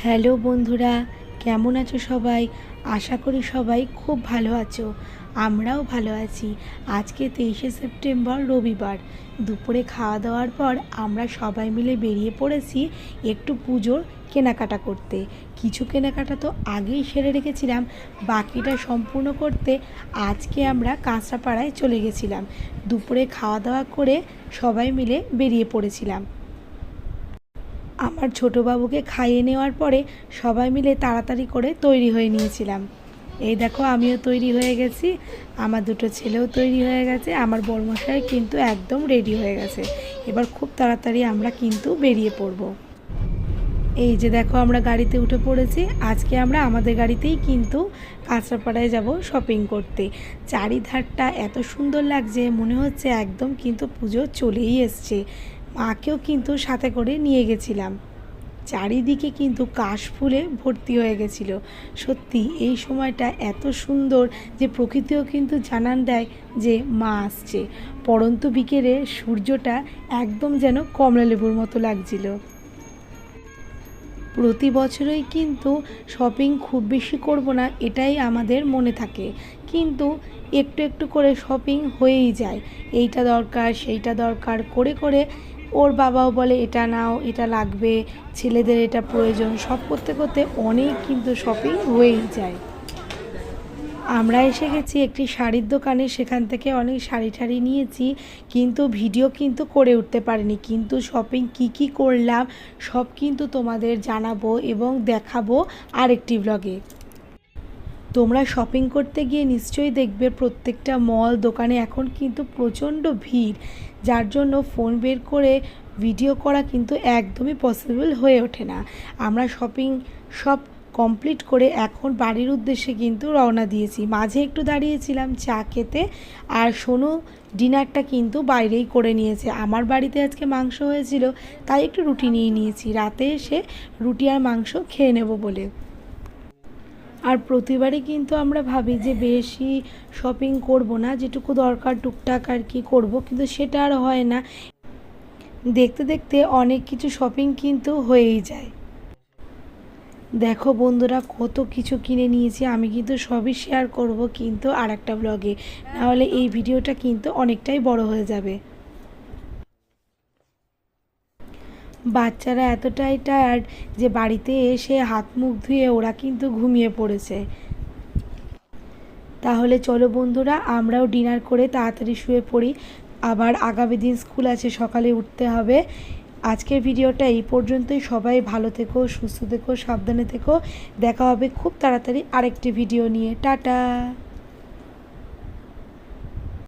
Hello বন্ধুরা, কেমন আছো সবাই? আশা করি সবাই খুব ভালো আছো। আমরাও ভালো আছি। আজকে 23শে সেপ্টেম্বর রবিবার। দুপুরে খাওয়া দাওয়ার পর আমরা সবাই মিলে বেরিয়ে পড়েছি একটু পুজোর কেনাকাটা করতে। কিছু কেনাকাটা তো আগেই সেরে রেখেছিলাম, বাকিটা সম্পূর্ণ করতে আজকে আমরা কাঁচরাপাড়ায় চলে গেছিলাম। দুপুরে খাওয়া দাওয়া করে সবাই মিলে বেরিয়ে পড়েছিলাম। আমার ছোটো বাবুকে খাইয়ে নেওয়ার পরে সবাই মিলে তাড়াতাড়ি করে তৈরি হয়ে নিয়েছিলাম। এই দেখো, আমিও তৈরি হয়ে গেছি, আমার দুটো ছেলেও তৈরি হয়ে গেছে, আমার বড়মশাই কিন্তু একদম রেডি হয়ে গেছে। এবার খুব তাড়াতাড়ি আমরা কিন্তু বেরিয়ে পড়ব। এই যে দেখো, আমরা গাড়িতে উঠে পড়েছি। আজকে আমরা আমাদের গাড়িতেই কিন্তু কাঁচরাপাড়ায় যাব শপিং করতে। চারিধারটা এত সুন্দর লাগছে, মনে হচ্ছে একদম কিন্তু পুজো চলেই এসছে। মাকেও কিন্তু সাথে করে নিয়ে গেছিলাম। চারিদিকে কিন্তু কাশফুলে ভর্তি হয়ে গেছিলো। সত্যি এই সময়টা এত সুন্দর যে প্রকৃতিও কিন্তু জানান দেয় যে মা আসছে। পড়ন্ত বিকেলে সূর্যটা একদম যেন কমলা লেবুর মতো লাগছিল। প্রতি বছরই কিন্তু শপিং খুব বেশি করব না এটাই আমাদের মনে থাকে, কিন্তু একটু একটু করে শপিং হয়েই যায়। এইটা দরকার সেইটা দরকার করে করে ওর বাবাও বলে এটা নাও, এটা লাগবে, ছেলেদের এটা প্রয়োজন, সব করতে করতে অনেক কিন্তু শপিং হয়েই যায়। আমরা এসে গেছি একটি শাড়ির দোকানে, সেখান থেকে অনেক শাড়ি ঠাড়ি নিয়েছি, কিন্তু ভিডিও কিন্তু করে উঠতে পারিনি। কিন্তু শপিং কি করলাম সব কিন্তু তোমাদের জানাবো এবং দেখাবো আরেকটি ব্লগে। তোমরা শপিং করতে গিয়ে নিশ্চয়ই দেখবে প্রত্যেকটা মল দোকানে এখন কিন্তু প্রচণ্ড ভিড়, যার জন্য ফোন বের করে ভিডিও করা কিন্তু একদমই পসিবল হয়ে ওঠে না। আমরা শপিং সব কমপ্লিট করে এখন বাড়ির উদ্দেশ্যে কিন্তু রওনা দিয়েছি। মাঝে একটু দাঁড়িয়েছিলাম চা খেতে, আর সোনু ডিনারটা কিন্তু বাইরেই করে নিয়েছে। আমার বাড়িতে আজকে মাংস হয়েছিল, তাই একটু রুটি নিয়ে নিয়েছি, রাতে এসে রুটি আর মাংস খেয়ে নেব বলে। আর প্রতিবারই কিন্তু আমরা ভাবি যে বেশি শপিং করব না, যেটুকু দরকার টুকটাক আর কি করব, কিন্তু সেটা আর হয় না। দেখতে দেখতে অনেক কিছু শপিং কিন্তু হয়েই যায়। দেখো বন্ধুরা, কত কিছু কিনে নিয়েছি, আমি কিন্তু সবই শেয়ার করব কিন্তু আর একটা ব্লগে, নাহলে এই ভিডিওটা কিন্তু অনেকটাই বড় হয়ে যাবে। বাচ্চারা এতটাই টায়ার্ড যে বাড়িতে এসে হাত মুখ ধুয়ে ওরা কিন্তু ঘুমিয়ে পড়েছে। তাহলে চলো বন্ধুরা, আমরাও ডিনার করে তাড়াতাড়ি শুয়ে পড়ি, আবার আগামী দিন স্কুল আছে, সকালে উঠতে হবে। আজকের ভিডিওটা এই পর্যন্তই। সবাই ভালো থেকো, সুস্থ থেকো, সাবধানে থেকো। দেখা হবে খুব তাড়াতাড়ি আরেকটি ভিডিও নিয়ে। টাটা।